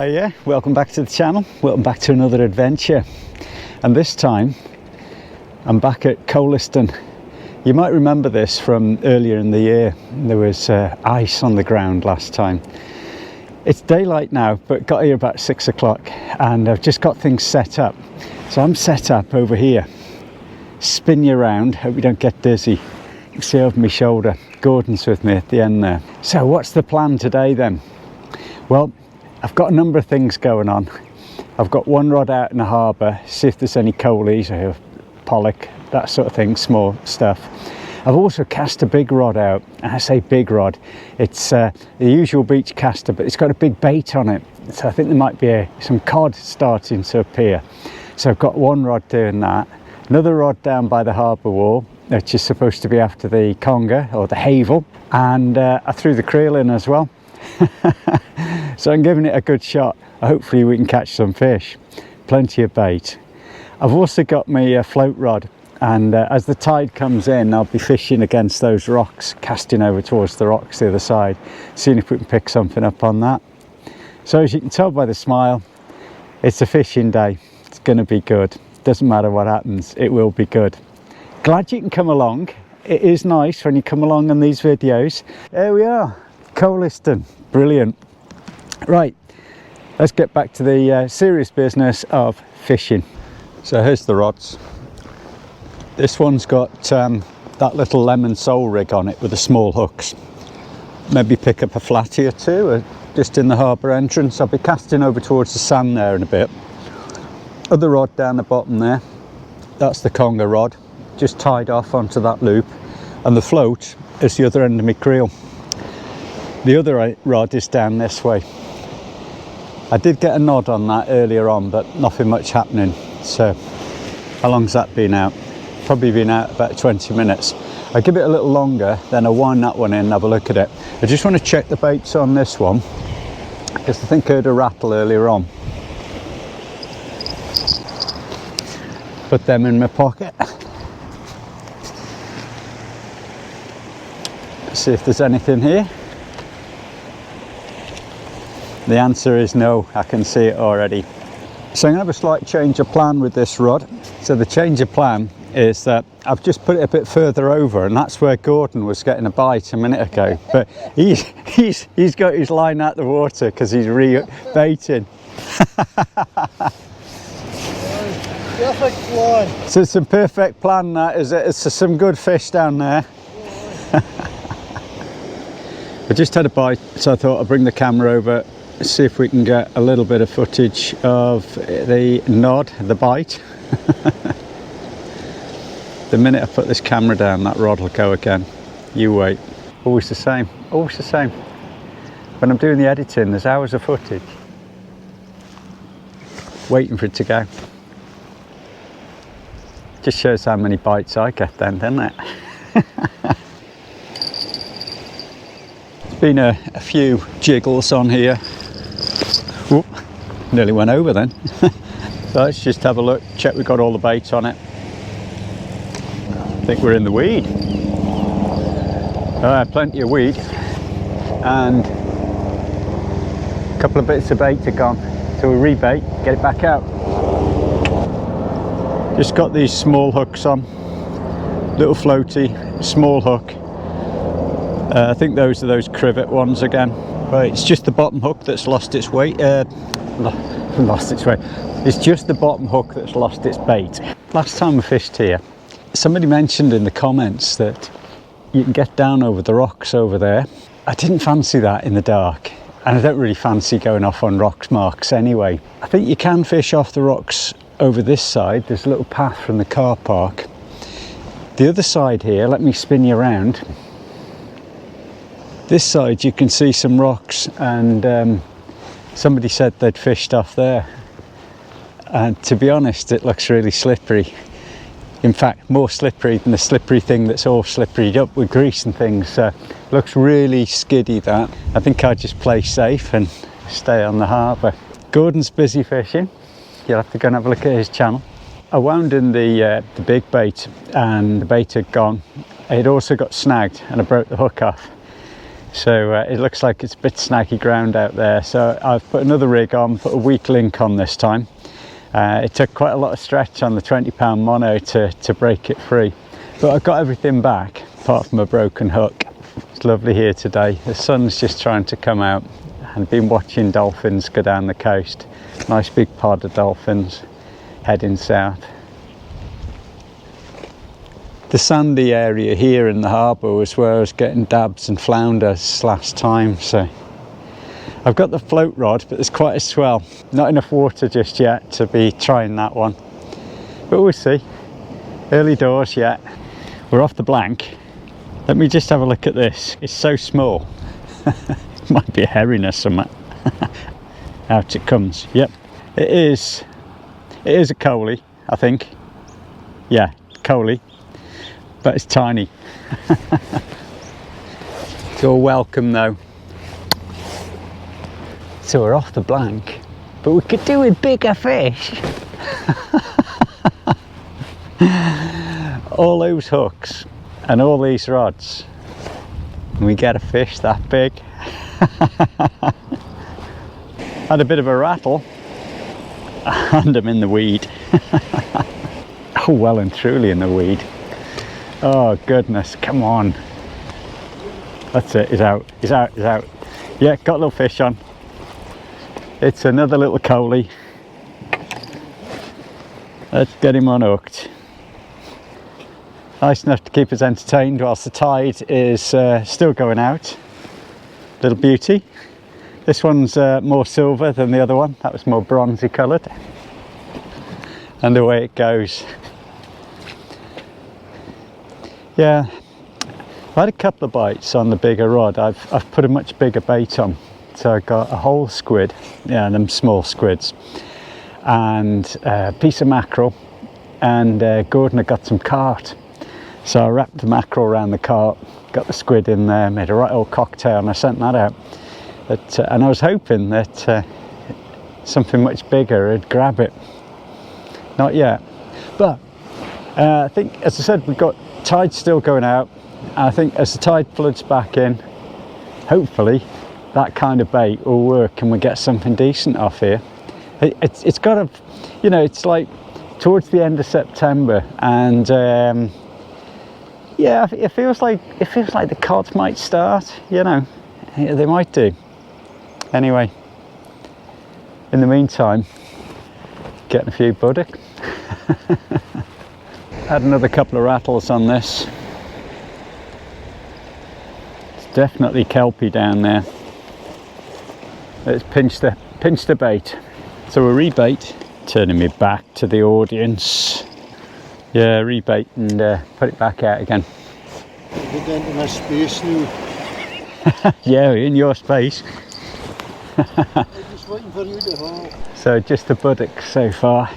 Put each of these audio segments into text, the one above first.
Hiya, welcome back to the channel, welcome back to another adventure, and this time I'm back at Collieston. You might remember this from earlier in the year. There was ice on the ground last time. It's daylight now, but got here about 6 o'clock and I've just got things set up. So I'm set up over here, spin you around, hope you don't get dizzy. You can see over my shoulder, Gordon's with me at the end there. So what's the plan today then? Well, I've got a number of things going on. I've got one rod out in the harbour, see if there's any collies or pollock, that sort of thing, small stuff. I've also cast a big rod out, and I say big rod, it's the usual beach caster, but it's got a big bait on it. So I think there might be some cod starting to appear. So I've got one rod doing that, another rod down by the harbour wall, which is supposed to be after the conger or the havel, and I threw the creel in as well. So I'm giving it a good shot. Hopefully we can catch some fish, plenty of bait. I've also got my float rod, and as the tide comes in I'll be fishing against those rocks, casting over towards the rocks the other side, seeing if we can pick something up on that. So as you can tell by the smile, it's a fishing day. It's going to be good. Doesn't matter what happens, it will be good. Glad you can come along. It is nice when you come along on these videos. There we are, Collieston, brilliant. Right, let's get back to the serious business of fishing. So here's the rods. This one's got that little lemon sole rig on it with the small hooks. Maybe pick up a flatty or two just in the harbour entrance. I'll be casting over towards the sand there in a bit. Other rod down the bottom there, that's the conger rod, just tied off onto that loop, and the float is the other end of my creel. The other rod is down this way. I did get a nod on that earlier on, but nothing much happening. So how long's that been out? Probably been out about 20 minutes. I'll give it a little longer, then I'll wind that one in and have a look at it. I just want to check the baits on this one, because I think I heard a rattle earlier on. Put them in my pocket. Let's see if there's anything here. The answer is no, I can see it already. So I'm going to have a slight change of plan with this rod. So the change of plan is that I've just put it a bit further over, and that's where Gordon was getting a bite a minute ago. But he's got his line out the water because he's re-baiting. Perfect line. So it's a perfect plan, that is it? It's some good fish down there. I just had a bite, so I thought I'd bring the camera over, see if we can get a little bit of footage of the nod, the bite. The minute I put this camera down, that rod will go again. You wait. Always the same, always the same. When I'm doing the editing, there's hours of footage waiting for it to go. Just shows how many bites I get then, doesn't it? There's been a few jiggles on here. Whoop, nearly went over then. So let's just have a look, check we've got all the bait on it. I think we're in the weed. Plenty of weed, and a couple of bits of bait are gone. So we rebait, get it back out. Just got these small hooks on, little floaty, small hook. I think those are those crivet ones again. Right, it's just the bottom hook that's lost its weight. Lost its weight. It's just the bottom hook that's lost its bait. Last time I fished here, somebody mentioned in the comments that you can get down over the rocks over there. I didn't fancy that in the dark, and I don't really fancy going off on rocks marks anyway. I think you can fish off the rocks over this side. There's a little path from the car park. The other side here, let me spin you around. This side you can see some rocks, and somebody said they'd fished off there, and to be honest it looks really slippery. In fact, more slippery than the slippery thing that's all slipperied up with grease and things. Looks really skiddy, that. I think I'd just play safe and stay on the harbour. Gordon's busy fishing. You'll have to go and have a look at his channel. I wound in the big bait, and the bait had gone. It also got snagged and I broke the hook off. So it looks like it's a bit snaggy ground out there. So I've put another rig on, put a weak link on this time. It took quite a lot of stretch on the 20-pound mono to break it free. But I've got everything back, apart from a broken hook. It's lovely here today. The sun's just trying to come out, and been watching dolphins go down the coast. Nice big pod of dolphins heading south. The sandy area here in the harbour was where I was getting dabs and flounders last time, so I've got the float rod, but there's quite a swell. Not enough water just yet to be trying that one, but we'll see. Early doors yet. We're off the blank. Let me just have a look at this. It's so small. It might be a herring or something. Out it comes. Yep, it is a collie, I think. Yeah, collie. But it's tiny. It's all welcome though. So we're off the blank, but we could do with bigger fish. All those hooks and all these rods, and we get a fish that big. Had a bit of a rattle and I'm in the weed. Oh, well and truly in the weed. Oh goodness, come on. That's it, he's out, he's out, he's out. Yeah, got a little fish on. It's another little collie. Let's get him unhooked. Nice enough to keep us entertained whilst the tide is still going out. Little beauty. This one's more silver than the other one. That was more bronzy coloured. And away it goes. Yeah, I've had a couple of bites on the bigger rod. I've put a much bigger bait on. So I got a whole squid, yeah, them small squids, and a piece of mackerel, and Gordon had got some carp. So I wrapped the mackerel around the carp, got the squid in there, made a right old cocktail, and I sent that out. But, and I was hoping that something much bigger would grab it. Not yet. But I think, as I said, we've got tide still going out. I think as the tide floods back in, hopefully that kind of bait will work and we get something decent off here. It's got to, you know, it's like towards the end of September, and yeah, it feels like the cod might start. You know, yeah, they might do. Anyway, in the meantime, getting a few buddock. Had another couple of rattles on this. It's definitely kelpie down there. Let's pinch the bait. So we rebait, turning me back to the audience. Yeah, rebait and put it back out again. Get into my space now. Yeah, in your space. I'm just waiting for you to haul. So just the buddock so far.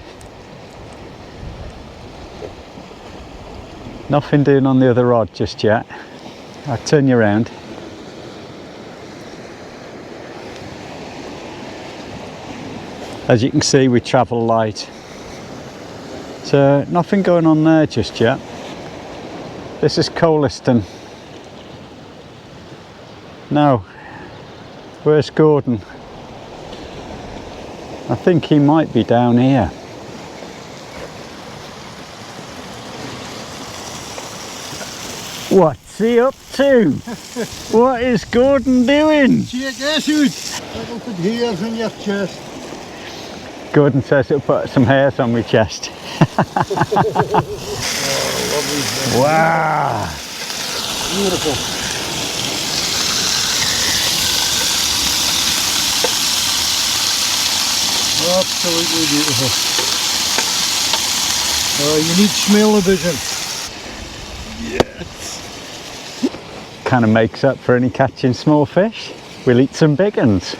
Nothing doing on the other rod just yet. I'll turn you around. As you can see, we travel light. So nothing going on there just yet. This is Collieston. Now, where's Gordon? I think he might be down here. What's he up to? What is Gordon doing? Check this out. That'll put hairs on your chest. Gordon says it'll put some hairs on my chest. Oh, lovely. Wow. Beautiful. Absolutely beautiful. Oh, you need smell-o-vision. Yes. Kind of makes up for any catching small fish. We'll eat some big ones.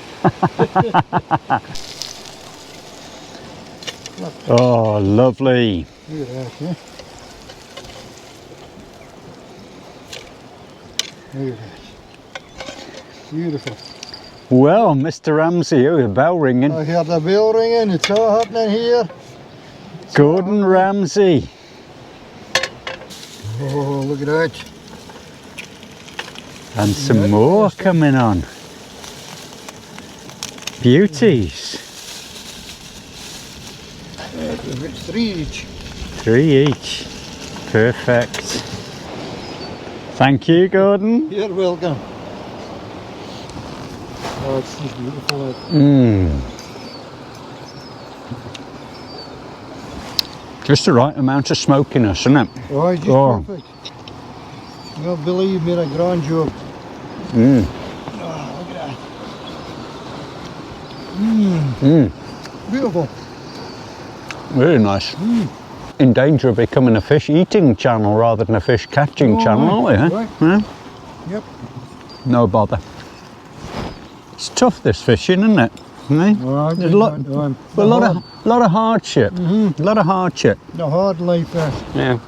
Oh, lovely. Look at that, yeah? Look at that. Beautiful. Well, Mr. Ramsey, oh, the bell ringing. I hear the bell ringing, it's all happening here. Gordon Ramsay. Oh, look at that. And some more coming on. Beauties. It's 3 each. 3 each. Perfect. Thank you, Gordon. You're welcome. Oh, it's just beautiful. Just the right amount of smokiness, isn't it? Oh, it's just perfect. Well, Billy, you made a grand job. Oh, look at that. Beautiful. Really nice. In danger of becoming a fish eating channel rather than a fish catching channel, aren't we? Right. Yeah? Yep. No bother. It's tough, this fishing, isn't it? Well, There's a lot of hardship. A lot of hardship. The hard life there. Yeah.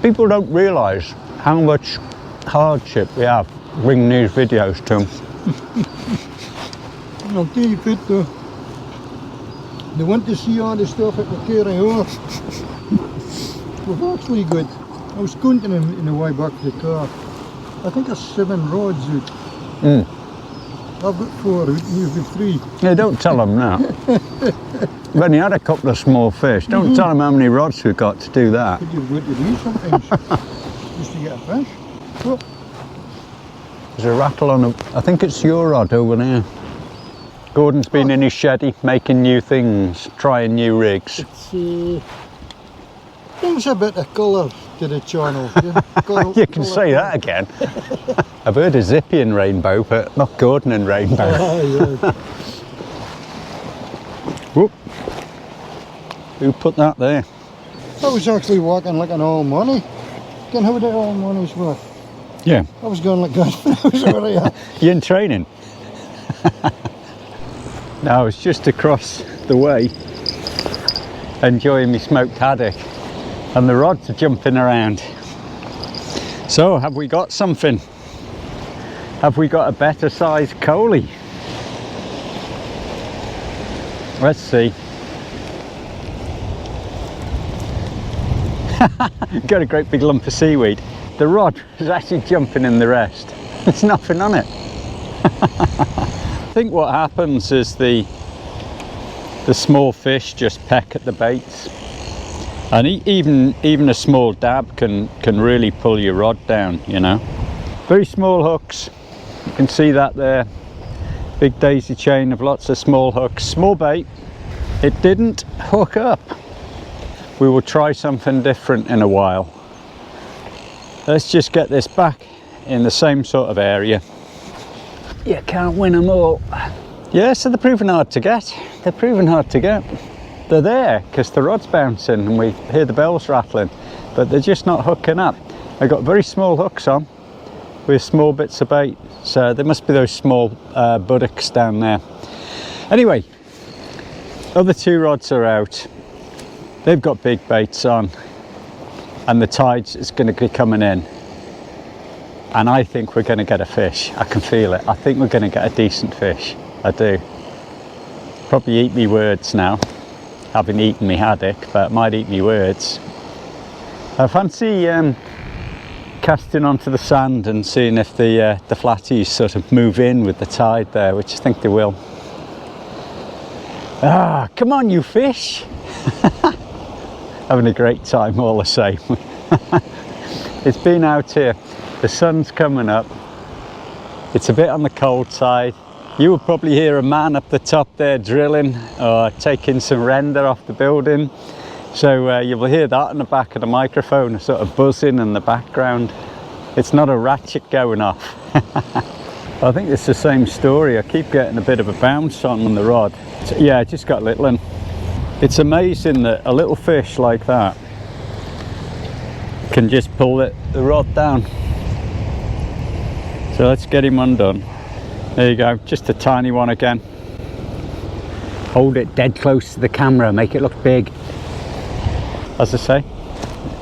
People don't realise how much hardship we have bringing these videos to them. I'll tell you, Pete, though. They want to see all the stuff that we're carrying off. We've actually got, I was counting in the way back to the car. I think there's 7 rods out. I've got 4 out and you've got 3. Yeah, don't tell them now. We've only had a couple of small fish. Don't tell them how many rods we've got to do that. But you've got to do sometimes just to get a fish. Oh. There's a rattle on I think it's your rod over there. Gordon's been in his sheddy making new things, trying new rigs. It's brings a bit of colour to the channel. You can say that again. I've heard of Zippy and Rainbow, but not Gordon and Rainbow. Yeah. Whoop. Who put that there? I was actually walking like an old money. Can how the old money's worth? Yeah. I was going like that when I was over here. You in training? No, I was just across the way enjoying my smoked haddock and the rods are jumping around. So have we got something? Have we got a better sized collie? Let's see. Got a great big lump of seaweed. The rod is actually jumping in the rest. There's nothing on it. I think what happens is the small fish just peck at the baits, and even a small dab can really pull your rod down, you know. Very small hooks, you can see that there. Big daisy chain of lots of small hooks, small bait. It didn't hook up. We will try something different in a while. Let's just get this back in the same sort of area. You can't win them all. Yeah, so they're proving hard to get. They're proving hard to get. They're there because the rod's bouncing and we hear the bells rattling, but they're just not hooking up. I've got very small hooks on with small bits of bait, so there must be those small buttocks down there. Anyway, other 2 rods are out. They've got big baits on and the tide is going to be coming in. And I think we're going to get a fish. I can feel it. I think we're going to get a decent fish. I do. Probably eat me words now, having eaten me haddock, but might eat me words. I fancy casting onto the sand and seeing if the flatties sort of move in with the tide there, which I think they will. Ah, come on you fish! Having a great time all the same. It's been out here. The sun's coming up. It's a bit on the cold side. You will probably hear a man up the top there drilling or taking some render off the building. So you will hear that in the back of the microphone, a sort of buzzing in the background. It's not a ratchet going off. I think it's the same story. I keep getting a bit of a bounce on the rod. So, yeah, I just got little in. It's amazing that a little fish like that can just pull the rod down. So let's get him undone. There you go, just a tiny one again. Hold it dead close to the camera, make it look big. As I say,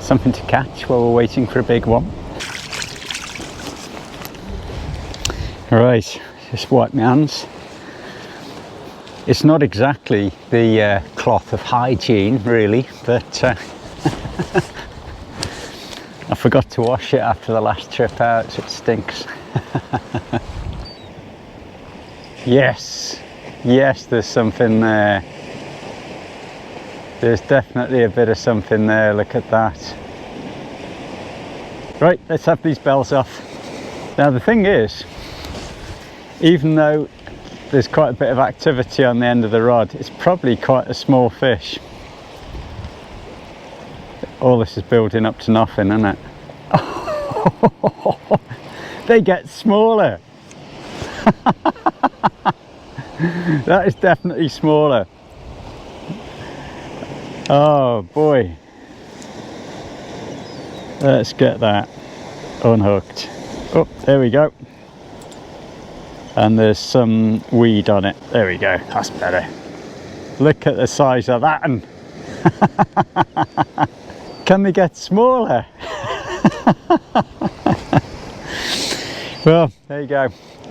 something to catch while we're waiting for a big one. Right, just wipe my hands. It's not exactly the cloth of hygiene, really, but I forgot to wash it after the last trip out, so it stinks. Yes, yes, there's something there. There's definitely a bit of something there, look at that. Right, let's have these bells off. Now the thing is, even though there's quite a bit of activity on the end of the rod, it's probably quite a small fish. All this is building up to nothing, isn't it? Oh, they get smaller. That is definitely smaller. Oh boy. Let's get that unhooked. Oh, there we go. And there's some weed on it. There we go, that's better. Look at the size of that one. Can they get smaller? Well, there you go.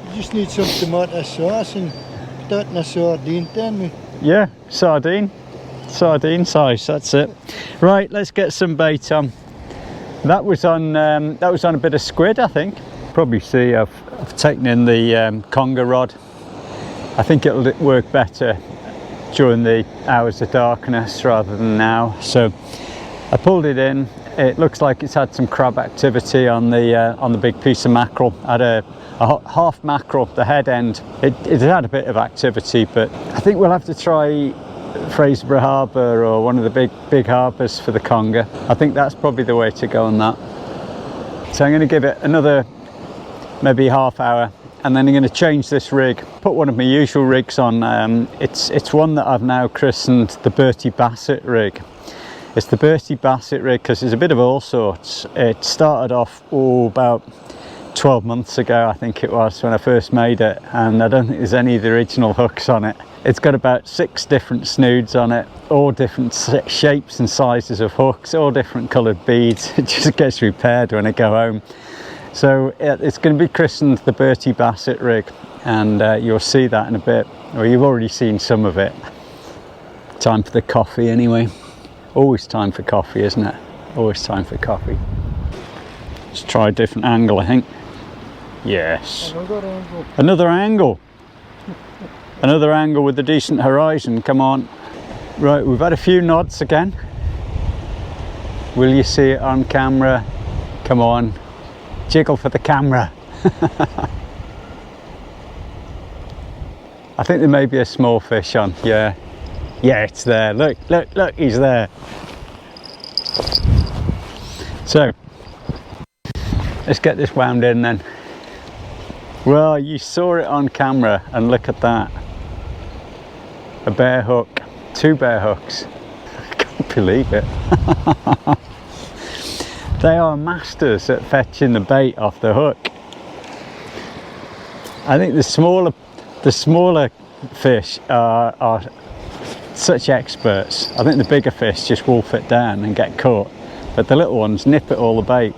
You just need some tomato sauce and put that in a sardine then. Yeah, sardine size, that's it. Right, let's get some bait on. That was on a bit of squid, I think. Probably see I've taken in the conger rod. I think it'll work better during the hours of darkness rather than now. So I pulled it in. It looks like it's had some crab activity on the big piece of mackerel. Had a half mackerel, the head end. It had a bit of activity, but I think we'll have to try Fraserburgh Harbour or one of the big harbours for the conger. I think that's probably the way to go on that. So I'm going to give it another maybe half hour, and then I'm going to change this rig, put one of my usual rigs on. It's one that I've now christened the Bertie Bassett rig. It's the Bertie Bassett rig because it's a bit of all sorts. It started off about 12 months ago, I think it was, when I first made it, and I don't think there's any of the original hooks on it. It's got about 6 different snoods on it, all different shapes and sizes of hooks, all different coloured beads. It just gets repaired when I go home. So it's going to be christened the Bertie Bassett rig, and you'll see that in a bit, or you've already seen some of it. Time for the coffee anyway. Always time for coffee, isn't it? Always time for coffee. Let's try a different angle, I think. Yes. Another angle. Another angle. Another angle with a decent horizon, come on. Right, we've had a few nods again. Will you see it on camera? Come on, jiggle for the camera. I think there may be a small fish on, yeah. Yeah, it's there, look, he's there. So, let's get this wound in then. Well, you saw it on camera, and look at that. A bare hook, 2 bare hooks. I can't believe it. They are masters at fetching the bait off the hook. I think the smaller fish are such experts. I think the bigger fish just wolf it down and get caught, but the little ones nip at all the bait.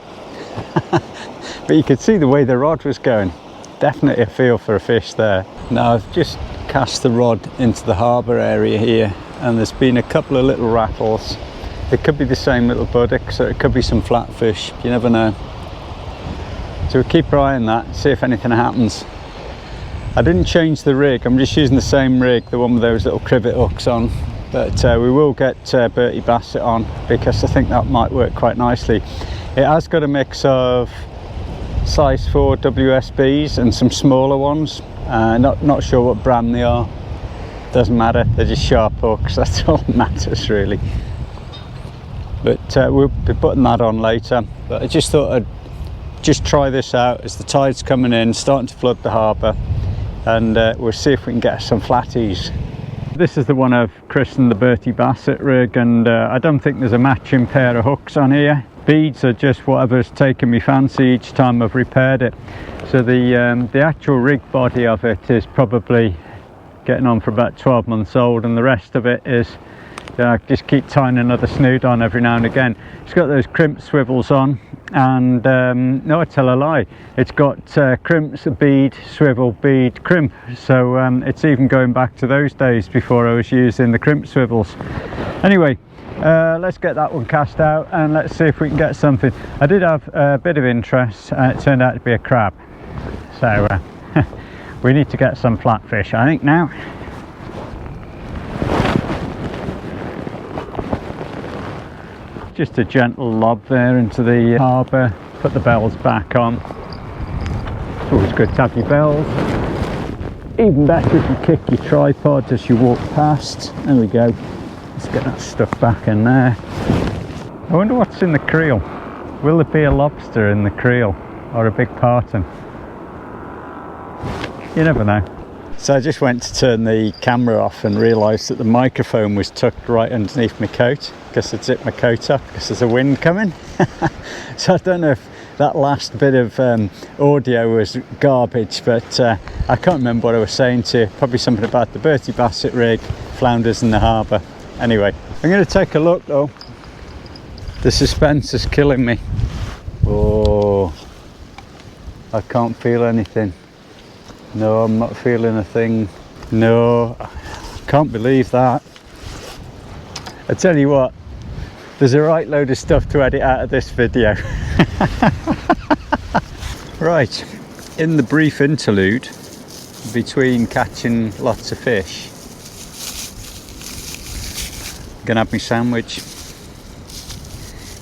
But you could see the way the rod was going. Definitely a feel for a fish there. Now I've just cast the rod into the harbour area here, and there's been a couple of little rattles. It could be the same little buttocks, or it could be some flatfish, you never know. So we'll keep our eye on that, see if anything happens. I didn't change the rig, I'm just using the same rig, the one with those little crivet hooks on. But we will get Bertie Bassett on, because I think that might work quite nicely. It has got a mix of size 4 WSBs and some smaller ones. Not sure what brand they are. Doesn't matter, they're just sharp hooks, that's all that matters really. But we'll be putting that on later. But I just thought I'd just try this out as the tide's coming in, starting to flood the harbour, and we'll see if we can get some flatties. This is the one I've christened the Bertie Bassett rig, and I don't think there's a matching pair of hooks on here. Beads are just whatever's taken me fancy each time I've repaired it. So the actual rig body of it is probably getting on for about 12 months old, and the rest of it is just keep tying another snood on every now and again. It's got those crimp swivels on, and no, I tell a lie, it's got crimps, bead, swivel, bead, crimp. So it's even going back to those days before I was using the crimp swivels. Anyway, Let's get that one cast out and let's see if we can get something. I did have a bit of interest and it turned out to be a crab, so we need to get some flatfish, I think, now. Just a gentle lob there into the harbour, put the bells back on. It's always good to have your bells. Even better if you kick your tripod as you walk past. There we go. Let's get that stuff back in there. I wonder what's in the creel. Will there be a lobster in the creel or a big parton? You never know. So I just went to turn the camera off and realised that the microphone was tucked right underneath my coat because I'd zipped my coat up because there's a wind coming. So I don't know if that last bit of audio was garbage, but I can't remember what I was saying to you. Probably something about the Bertie Bassett rig, flounders in the harbour. Anyway, I'm going to take a look though. The suspense is killing me. Oh, I can't feel anything. No, I'm not feeling a thing. No, I can't believe that. I tell you what, there's a right load of stuff to edit out of this video. Right, in the brief interlude between catching lots of fish, gonna have my sandwich.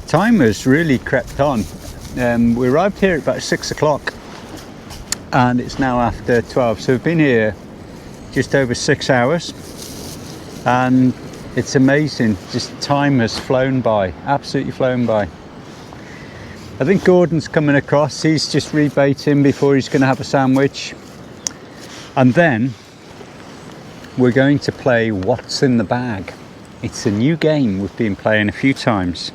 Time has really crept on. We arrived here at about 6 o'clock and it's now after 12, so we've been here just over 6 hours and it's amazing, just time has flown by, absolutely flown by. I think Gordon's coming across, he's just rebaiting before he's going to have a sandwich, and then we're going to play What's in the Bag. It's a new game we've been playing a few times.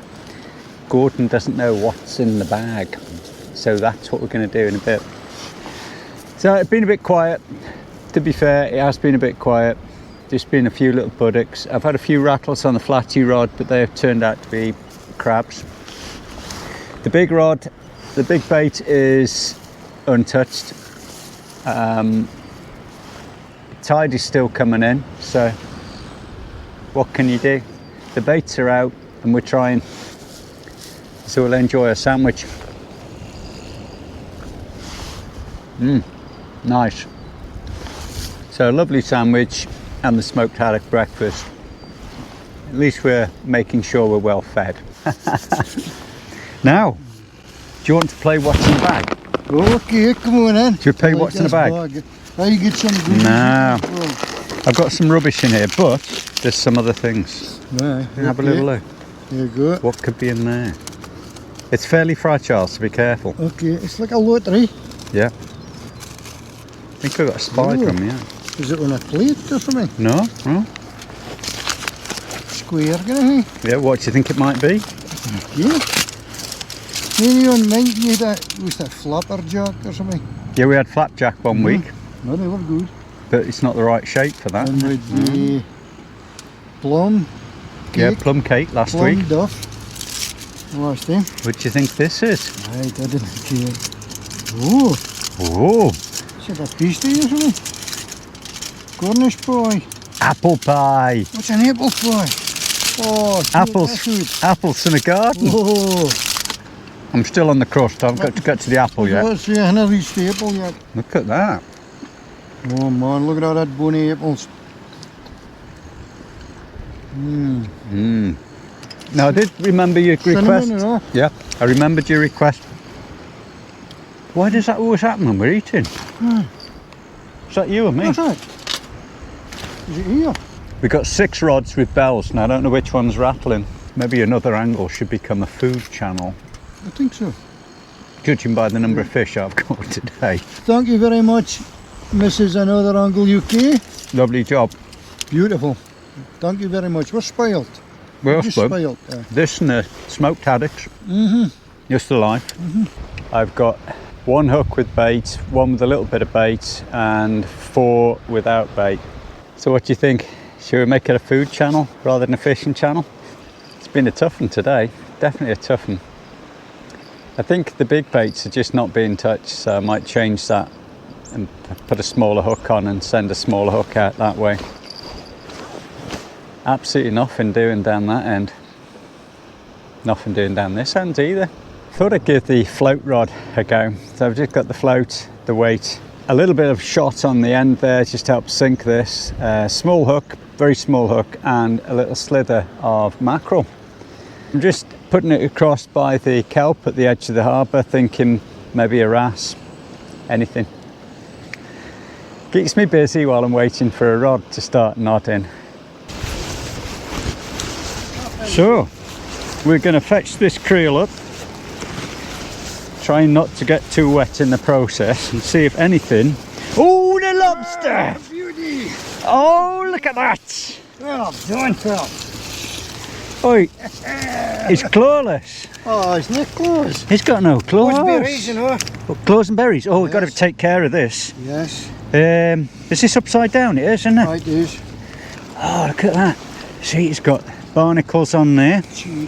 Gordon doesn't know what's in the bag, so that's what we're going to do in a bit. So it's been a bit quiet, to be fair, it has been a bit quiet. Just been a few little buddocks. I've had a few rattles on the flatty rod, but they have turned out to be crabs. The big rod, the big bait is untouched. Tide is still coming in, so what can you do? The baits are out and we're trying, so we'll enjoy a sandwich. Nice. So a lovely sandwich and the smoked haddock breakfast. At least we're making sure we're well fed. Now, do you want to play What's in the Bag? Okay, come on in. Do you play What's in the Bag? I get some good. No. I've got some rubbish in here, but there's some other things. Right, Have a little look. There you go. What could be in there? It's fairly fragile, so be careful. Okay, it's like a lottery. Yeah. I think I've got a spider on me, yeah. Is it on a plate or something? No, no. Square, gonna be? Yeah, what do you think it might be? Yeah. Maybe on mine you had was that flapperjack or something? Yeah, we had flapjack one week, No, they were good. but it's not the right shape for that. And with the plum cake. Yeah, plum cake last plum week. duff. Last time. What do you think this is? Right, I didn't care. Oh, Oh, is it a pasty or something? Cornish pie. apple pie. What's an apple pie? Oh, Apples in the garden. Oh, I'm still on the crust. I've got to get to the apple yet. let's see, I haven't reached the apple yet. Look at that. Oh man, look at all that bony apples. Now I did remember your request. Cinnamon and all. Yeah, I remembered your request. Why does that always happen when we're eating? Is that you and me? What's that? Is it here? We've got 6 rods with bells, and I don't know which one's rattling. Maybe another angle should become a food channel, I think so. judging by the number of fish I've caught today. Thank you very much, Mrs. Another Angle UK. Lovely job. Beautiful. Thank you very much. We're spoiled. Well, Just spoke. spoiled. Yeah. This and the smoked haddocks. Just alive. I've got 1 hook with bait, 1 with a little bit of bait, and 4 without bait. So what do you think? Should we make it a food channel rather than a fishing channel? It's been a tough one today, definitely a tough one. I think the big baits are just not being touched, so I might change that and put a smaller hook on and send a smaller hook out that way. Absolutely nothing doing down that end. Nothing doing down this end either. Thought I'd give the float rod a go. So I've just got the float, the weight, a little bit of shot on the end there just to help sink this. Small hook, very small hook, and a little slither of mackerel. I'm just putting it across by the kelp at the edge of the harbour, thinking maybe a wrasse, anything. Keeps me busy while I'm waiting for a rod to start nodding. So, we're going to fetch this creel up, trying not to get too wet in the process, and see if anything... Oh, the lobster! Oh, beauty! Oh, look at that! Well done, Phil. Oi, he's clawless. Oh, isn't it claws? He's got no claws. What's berries, you know? Oh, claws and berries. Oh, we've got to Yes. take care of this. Yes. Is this upside down? It is, isn't it? Right, it is. Oh, look at that. See, it's got barnacles on there. Gee.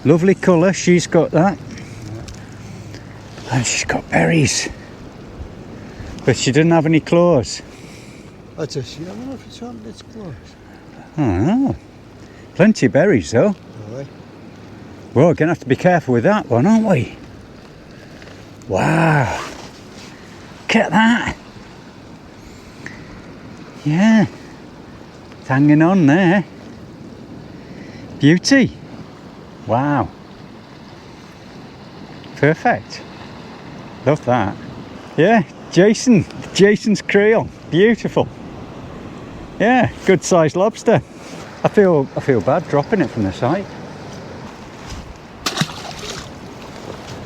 Lovely colour, she's got that. And she's got berries. But she didn't have any claws. That's a shame. I don't know if it's on its claws. Oh, plenty of berries though. Aye. Well, we're going to have to be careful with that one, aren't we? Wow. Look at that. Yeah. It's hanging on there. Beauty. Wow. Perfect. Love that. Yeah, Jason's creel. Beautiful. Yeah, good sized lobster. I feel bad dropping it from the site.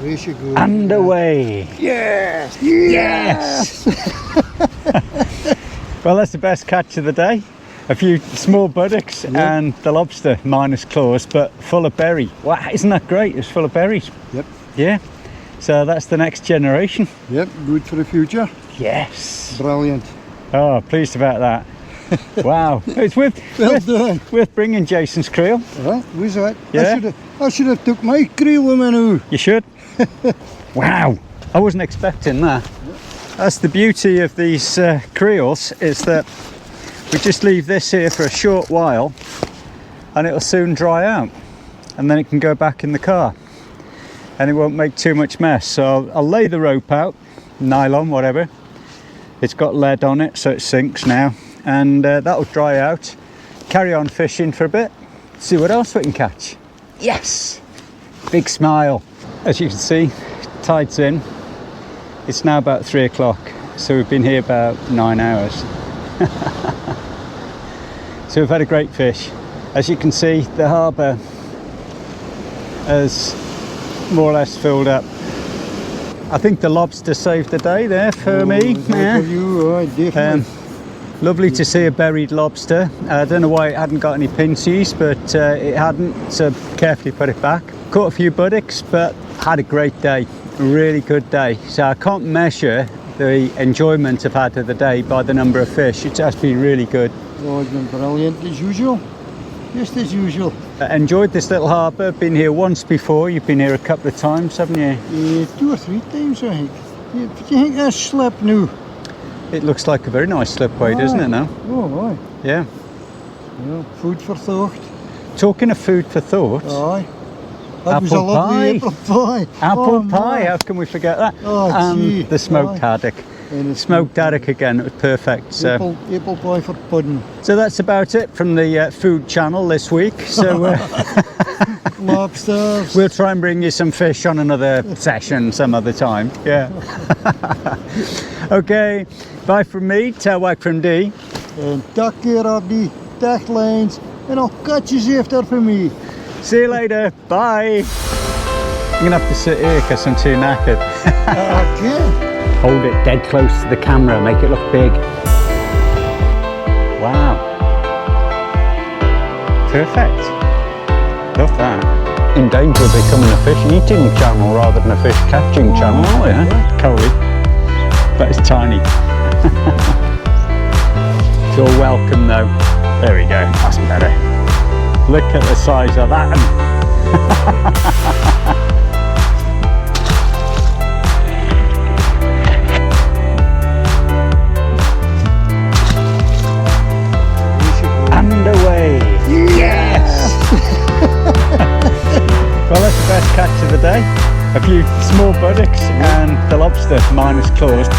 There she goes. And away. Yes! Yes! Well, that's the best catch of the day. A few small buttocks and the lobster minus claws, but full of berry. Wow, isn't that great? It's full of berries. Yep. Yeah. So that's the next generation. Yep, good for the future. Yes. Brilliant. Oh, pleased about that. Wow. It's Well done. worth bringing Jason's creel. Right, was that? Yeah. I should have took my creel with me now. You should. Wow. I wasn't expecting that. That's the beauty of these creels, is that we just leave this here for a short while and it'll soon dry out, and then it can go back in the car and it won't make too much mess. So I'll lay the rope out, nylon, whatever. It's got lead on it, so it sinks now, and that'll dry out. Carry on fishing for a bit, see what else we can catch. Yes! Big smile. As you can see, tide's in. It's now about 3 o'clock, so we've been here about 9 hours. So we've had a great fish. As you can see, the harbour has more or less filled up. I think the lobster saved the day there for me. Yeah. For you, definitely. Lovely to see a buried lobster. I don't know why it hadn't got any pinchies, but it hadn't, so carefully put it back. Caught a few buttocks, but had a great day. A really good day. So I can't measure the enjoyment I've had of the day by the number of fish. It's actually been really good. Oh, it's been brilliant as usual. Just as usual. Enjoyed this little harbour. Been here once before. You've been here a couple of times, haven't you? 2 or 3 times, I think. Do you think that's slip now? It looks like a very nice slipway, doesn't it now? Oh, aye. Yeah. Yeah, food for thought. Talking of food for thought, Aye. That was a Apple lovely pie. apple pie. apple Oh, pie, my. how can we forget that? Oh, And gee. the smoked Aye. haddock. And it's Smoked haddock again, it was perfect. So, apple pie for pudding. so that's about it from the food channel this week. So Lobsters. we'll try and bring you some fish on another session some other time. Yeah. Okay, bye from me, Tawak from D. En tak keer op die techlijns. En al katjes heeft er voor mij. See you later, bye. I'm gonna have to sit here because I'm too knackered. Okay. Hold it dead close to the camera, make it look big. Wow. Perfect. Love that. In danger of becoming a fish eating channel rather than a fish catching channel, aren't we? Huh? Coley. But it's tiny. It's all welcome though. There we go, that's better. Look at the size of that. And away. Yes! Well, let's a few small buttocks and the lobster mine is closed.